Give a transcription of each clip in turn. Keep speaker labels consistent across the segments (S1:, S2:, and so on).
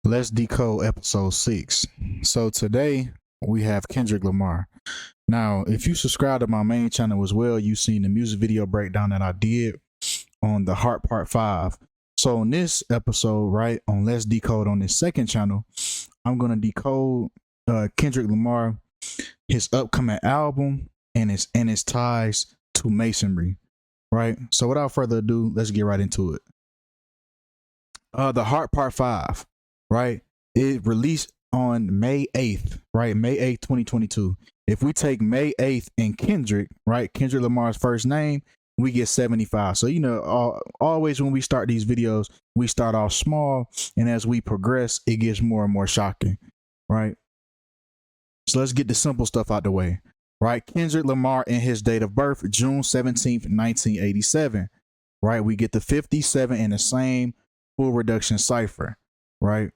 S1: Let's decode episode 6. So today we have Kendrick Lamar. Now, if you subscribe to my main channel as well, you've seen the music video breakdown that I did on the Heart Part 5. So on this episode, right, on Let's Decode on this second channel, I'm going to decode Kendrick Lamar, his upcoming album, and its ties to Masonry, right? So without further ado, let's get right into it. The Heart Part 5, right? It released on May 8th, right? May 8th, 2022. If we take May 8th and Kendrick, right? Kendrick Lamar's first name, we get 75. So, you know, always when we start these videos, we start off small, and as we progress, it gets more and more shocking, right? So let's get the simple stuff out the way, right? Kendrick Lamar and his date of birth, June 17th, 1987, right? We get the 57 in the same full reduction cipher, right?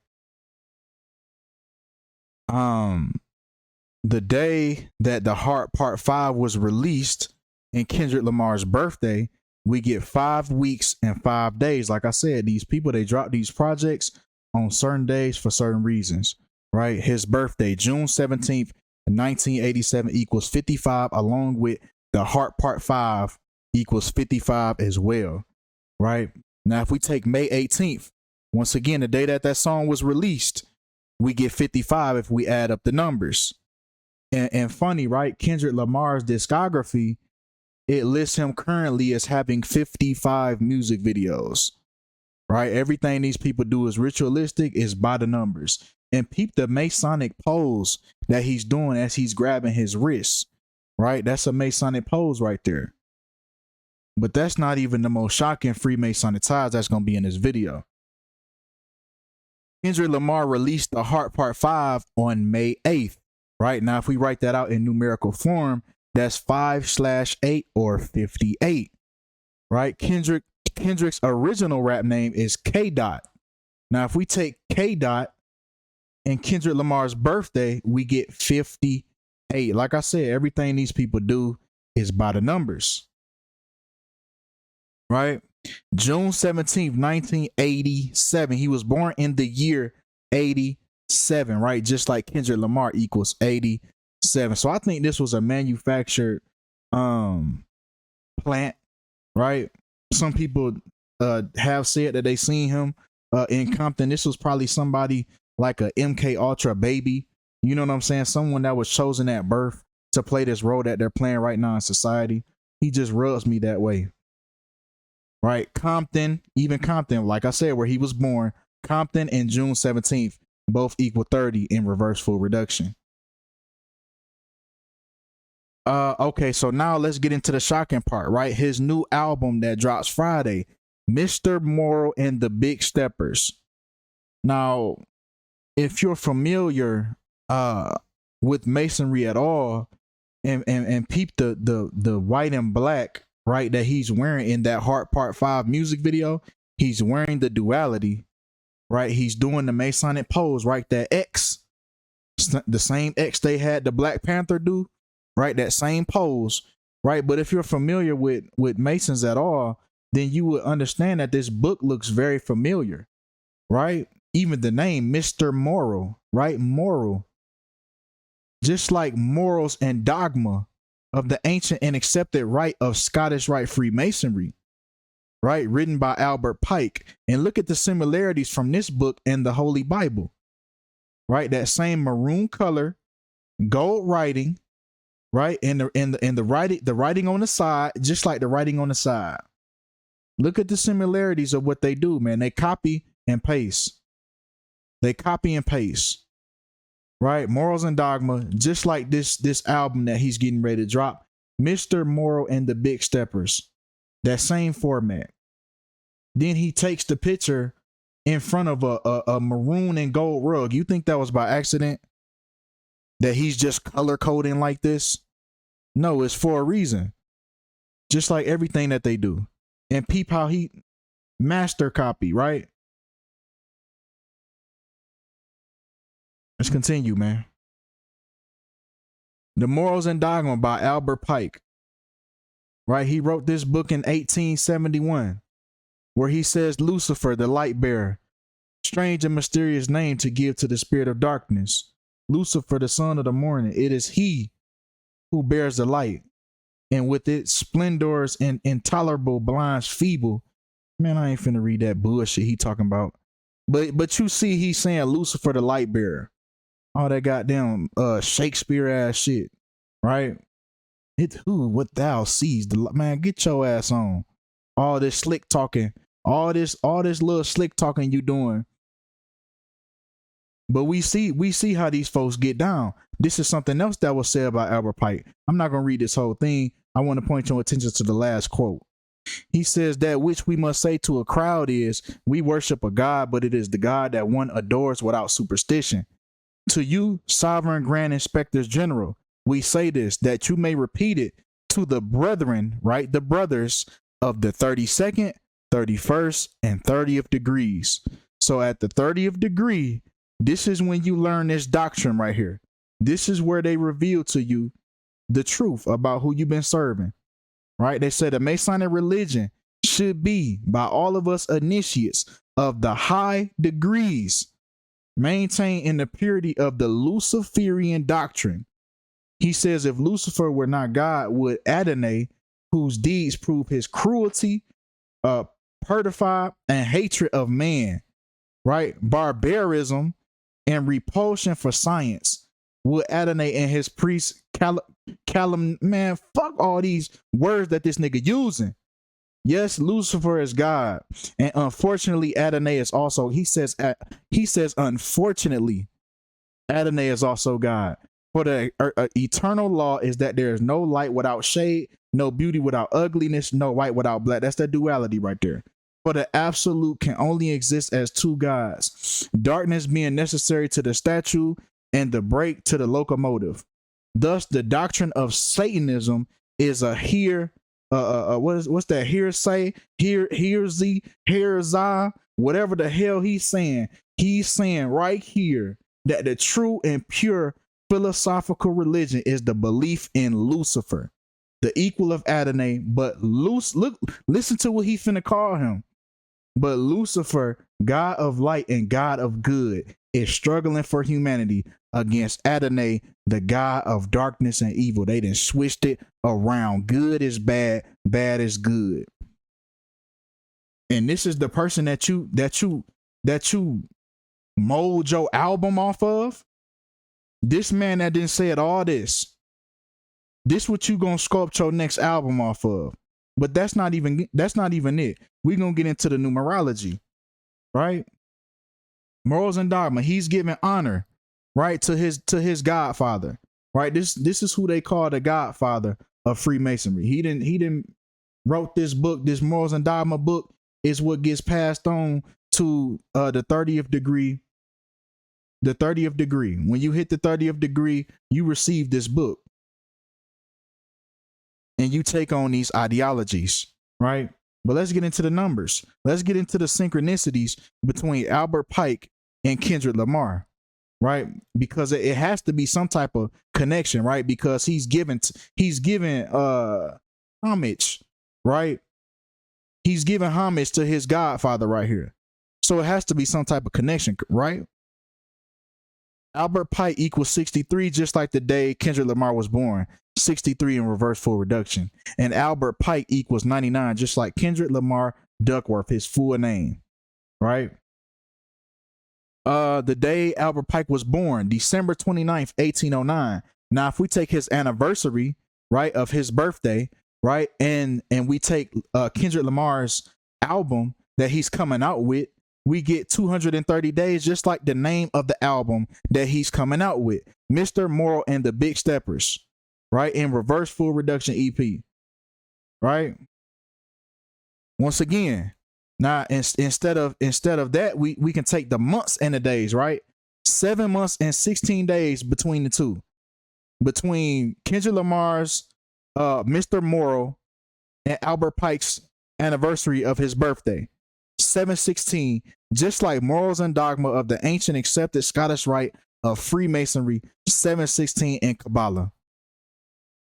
S1: The day that the Heart Part 5 was released in Kendrick Lamar's birthday, we get 5 weeks and 5 days. Like I said, these people, they drop these projects on certain days for certain reasons, right? His birthday, June 17th, 1987 equals 55, along with the Heart Part 5 equals 55 as well, right? Now, if we take May 18th, once again, the day that that song was released, we get 55 if we add up the numbers. And funny, right? Kendrick Lamar's discography, it lists him currently as having 55 music videos, right? Everything these people do is ritualistic, is by the numbers. And peep the Masonic pose that he's doing as he's grabbing his wrist, right? That's a Masonic pose right there. But that's not even the most shocking Freemasonic ties that's going to be in this video. Kendrick Lamar released the Heart Part 5 on May 8th, right? Now, if we write that out in numerical form, that's 5/8 or 58, right? Kendrick's original rap name is K Dot. Now, if we take K Dot and Kendrick Lamar's birthday, we get 58. Like I said, everything these people do is by the numbers, right? June 17th, 1987. He was born in the year 87, right? Just like Kendrick Lamar equals 87. So I think this was a manufactured plant, right? Some people have said that they seen him in Compton. This was probably somebody like a MK Ultra baby. You know what I'm saying? Someone that was chosen at birth to play this role that they're playing right now in society. He just rubs me that way. Right, Compton, even Compton, like I said, where he was born, Compton and June 17th, both equal 30 in reverse full reduction. Okay, so now let's get into the shocking part, right? His new album that drops Friday, Mr. Moral and the Big Steppers. Now, if you're familiar with Masonry at all, and peep the white and black, right, that he's wearing in that Heart Part 5 music video, he's wearing the duality, right? He's doing the Masonic pose, right? That X, the same X they had the Black Panther do, right? That same pose, right? But if you're familiar with Masons at all, then you would understand that this book looks very familiar, right? Even the name, Mr. Moral, right? Moral. Just like morals and dogma of the ancient and accepted rite of Scottish Rite Freemasonry, right? Written by Albert Pike. And look at the similarities from this book and the Holy Bible, right? That same maroon color, gold writing, right? And the writing on the side, just like the writing on the side. Look at the similarities of what they do, man. They copy and paste. They copy and paste. Right, Morals and Dogma, just like this album that he's getting ready to drop, Mr. Moral and the Big Steppers, that same format. Then he takes the picture in front of a maroon and gold rug. You think that was by accident? That he's just color coding like this? No, it's for a reason. Just like everything that they do. And peep how he master copy, right? Let's continue, man. The Morals and Dogma by Albert Pike. Right? He wrote this book in 1871, where he says Lucifer, the light bearer, Strange and mysterious name to give to the spirit of darkness. Lucifer, the son of the morning. It is he who bears the light, and with its splendors and intolerable blinds feeble. Man, I ain't finna read that bullshit he talking about. But you see, he's saying Lucifer, the light bearer. All that goddamn Shakespeare ass shit, right? It's who what thou sees. Man, get your ass on. All this slick talking, all this little slick talking you doing. But we see how these folks get down. This is something else that was said by Albert Pike. I'm not gonna read this whole thing. I want to point your attention to the last quote. He says that which we must say to a crowd is, we worship a God, but it is the God that one adores without superstition. To you, sovereign grand inspectors general, we say this, that you may repeat it to the brethren, right? The brothers of the 32nd, 31st, and 30th degrees. So at the 30th degree, this is when you learn this doctrine right here. This is where they reveal to you the truth about who you've been serving, right? They said the Masonic religion should be, by all of us initiates of the high degrees, maintained in the purity of the Luciferian doctrine. He says if Lucifer were not God, would Adonai, whose deeds prove his cruelty, perfidy, and hatred of man, right? Barbarism and repulsion for science, would Adonai and his priests man, fuck all these words that this nigga using. Yes, Lucifer is God, and unfortunately, Adonai is also. He says, unfortunately, Adonai is also God. For the eternal law is that there is no light without shade, no beauty without ugliness, no white without black. That's the duality right there. For the absolute can only exist as two gods, darkness being necessary to the statue and the brake to the locomotive. Thus, the doctrine of Satanism is a what's that hearsay? Here's whatever the hell he's saying. He's saying right here that the true and pure philosophical religion is the belief in Lucifer, the equal of Adonai. But listen to what he finna call him. But Lucifer, God of light and God of good, is struggling for humanity against Adonai, the God of darkness and evil. They done switched it around. Good is bad, bad is good. And this is the person that you mold your album off of. This man that didn't say all this. This what you gonna sculpt your next album off of. But that's not even it. We're gonna get into the numerology, right? Morals and dogma. He's giving honor, right, to his godfather, right? This is who they call the godfather of Freemasonry. He didn't wrote this book. This Morals and Dogma book is what gets passed on to the 30th degree. The 30th degree. When you hit the 30th degree, you receive this book. And you take on these ideologies, right? But let's get into the numbers. Let's get into the synchronicities between Albert Pike and Kendrick Lamar, right? Because it has to be some type of connection, right? Because he's given homage, right? He's giving homage to his godfather right here. So it has to be some type of connection, right? Albert Pike equals 63, just like the day Kendrick Lamar was born. 63 in reverse full reduction. And Albert Pike equals 99, just like Kendrick Lamar Duckworth, his full name, right? The day Albert Pike was born, December 29th, 1809. Now, if we take his anniversary, right, of his birthday, right, and we take Kendrick Lamar's album that he's coming out with, we get 230 days, just like the name of the album that he's coming out with, Mr. Moral and the Big Steppers, right, in reverse full reduction EP, right? Once again, now instead of that, we can take the months and the days, right? 7 months and 16 days between the two, between Kendrick Lamar's Mr. Moral and Albert Pike's anniversary of his birthday, 7/16, just like Morals and Dogma of the ancient accepted Scottish rite of Freemasonry, 7/16 in Kabbalah,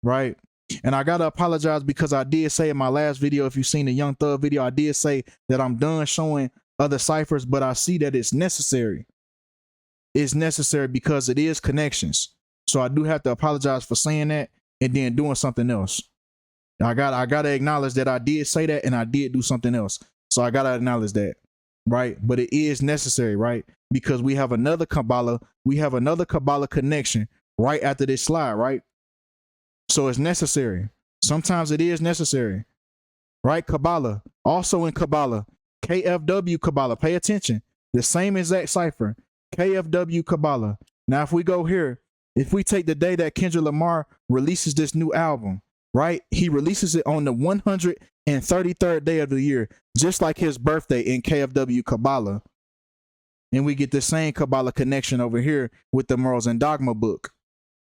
S1: right? And I gotta apologize because I did say in my last video, if you've seen the Young Thug video, I did say that I'm done showing other ciphers, but I see that it's necessary. It's necessary because it is connections. So I do have to apologize for saying that and then doing something else. I gotta acknowledge that I did say that and I did do something else. So I gotta acknowledge that, right? But it is necessary, right? Because we have another Kabbalah connection right after this slide, right? So it's necessary. Sometimes it is necessary, right? Kabbalah. Also in Kabbalah, KFW Kabbalah. Pay attention. The same exact cipher. KFW Kabbalah. Now, if we go here, if we take the day that Kendrick Lamar releases this new album, right? He releases it on the 133rd day of the year, just like his birthday in KFW Kabbalah. And we get the same Kabbalah connection over here with the Morals and Dogma book.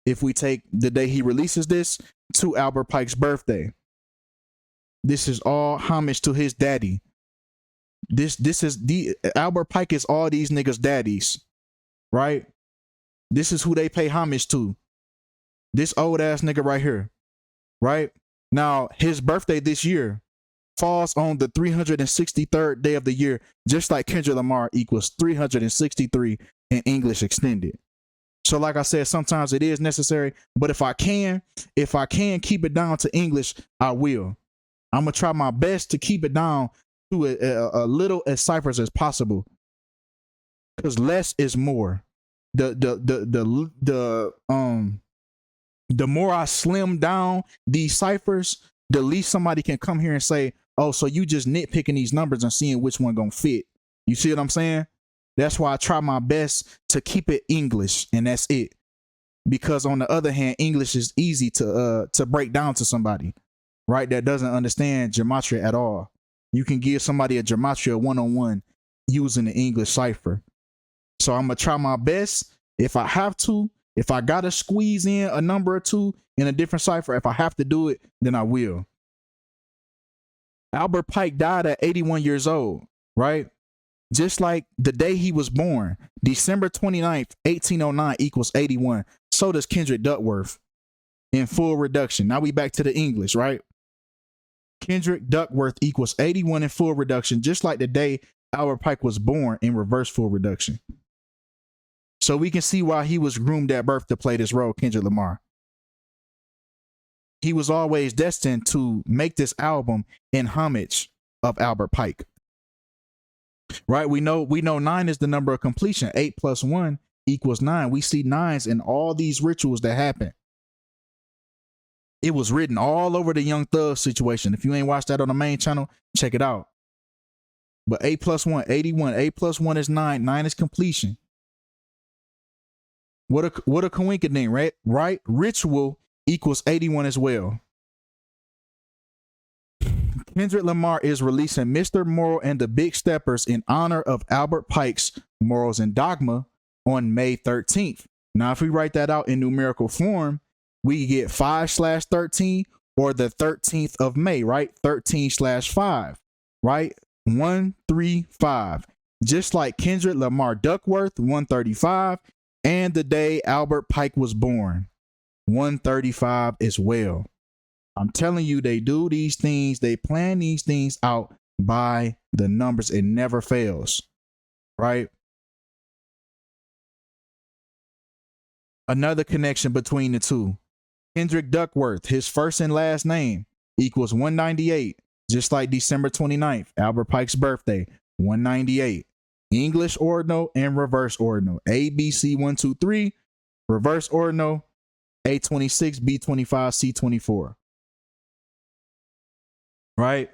S1: If we take the day he releases this to Albert Pike's birthday, this is all homage to his daddy. This is the Albert Pike is all these niggas' daddies, right? This is who they pay homage to. This old ass nigga right here, right? Now, his birthday this year falls on the 363rd day of the year, just like Kendrick Lamar equals 363 in English extended. So like I said, sometimes it is necessary, but if I can keep it down to English, I will. I'm gonna try my best to keep it down to a little as ciphers as possible, because less is more. The more I slim down these ciphers, the least somebody can come here and say, oh, so you just nitpicking these numbers and seeing which one gonna fit. You see what I'm saying? That's why I try my best to keep it English, and that's it. Because on the other hand, English is easy to break down to somebody, right, that doesn't understand gematria at all. You can give somebody a gematria one-on-one using the English cipher. So I'm gonna try my best. If I have to, if I gotta squeeze in a number or two in a different cipher, if I have to do it, then I will. Albert Pike died at 81 years old, right? Just like the day he was born, December 29th, 1809 equals 81. So does Kendrick Duckworth in full reduction. Now we back to the English, right? Kendrick Duckworth equals 81 in full reduction, just like the day Albert Pike was born in reverse full reduction. So we can see why he was groomed at birth to play this role, Kendrick Lamar. He was always destined to make this album in homage of Albert Pike. Right? We know 9 is the number of completion. 8 plus 1 equals 9. We see 9s in all these rituals that happen. It was written all over the Young Thug situation. If you ain't watched that on the main channel, check it out. But 8 plus 1, 81. 8 plus 1 is 9. 9 is completion. What a coincidence, right? Ritual equals 81 as well. Kendrick Lamar is releasing Mr. Moral and the Big Steppers in honor of Albert Pike's Morals and Dogma on May 13th. Now, if we write that out in numerical form, we get 5/13 or the 13th of May, right? 13/5, right? 135. Just like Kendrick Lamar Duckworth, 135, and the day Albert Pike was born, 135 as well. I'm telling you, they do these things, they plan these things out by the numbers. It never fails, right? Another connection between the two. Kendrick Duckworth, his first and last name equals 198, just like December 29th, Albert Pike's birthday, 198. English ordinal and reverse ordinal. A, B, C, 1, 2, 3. Reverse ordinal, A26, B25, C24. Right?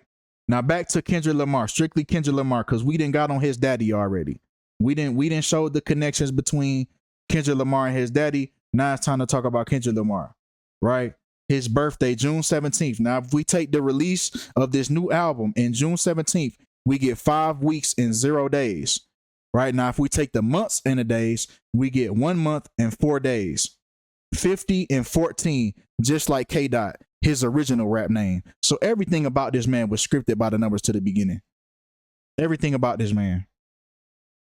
S1: Now back to Kendrick Lamar, strictly Kendrick Lamar, because we didn't got on his daddy already. We didn't show the connections between Kendrick Lamar and his daddy. Now it's time to talk about Kendrick Lamar, right? His birthday, June 17th. Now, if we take the release of this new album in June 17th, we get 5 weeks and 0 days. Right now, if we take the months and the days, we get 1 month and 4 days. 50 and 14, just like K Dot, his original rap name. So everything about this man was scripted by the numbers to the beginning. Everything about this man.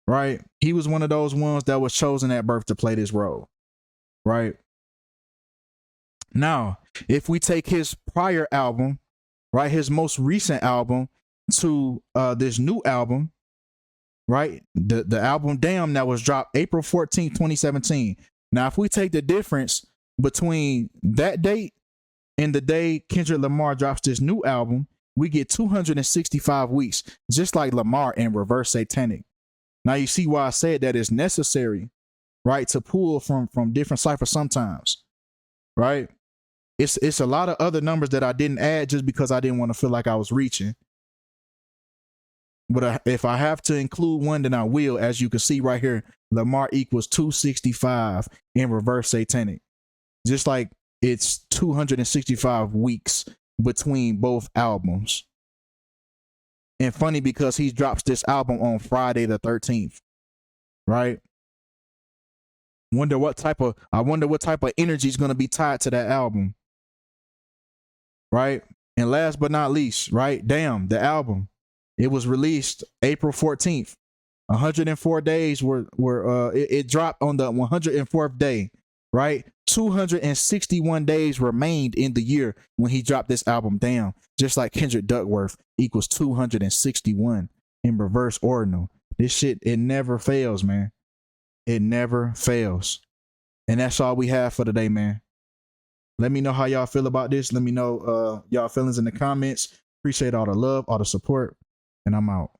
S1: Right? He was one of those ones that was chosen at birth to play this role. Right? Now, if we take his prior album, right, his most recent album to this new album, right? The album Damn that was dropped April 14th, 2017. Now, if we take the difference between that date and the day Kendrick Lamar drops this new album, we get 265 weeks, just like Lamar in Reverse Satanic. Now you see why I said that it's necessary, right, to pull from different ciphers sometimes, right? It's a lot of other numbers that I didn't add just because I didn't want to feel like I was reaching. But if I have to include one, then I will. As you can see right here, Lamar equals 265 in Reverse Satanic. Just like it's 265 weeks between both albums. And funny because he drops this album on Friday the 13th, right? I wonder what type of energy is going to be tied to that album, right? And last but not least, right? Damn, the album. It was released April 14th. 104 days it dropped on the 104th day, right? 261 days remained in the year when he dropped this album Damn. Just like Kendrick Duckworth equals 261 in reverse ordinal. This shit, it never fails, man. It never fails. And that's all we have for today, man. Let me know how y'all feel about this. Let me know y'all feelings in the comments. Appreciate all the love, all the support, and I'm out.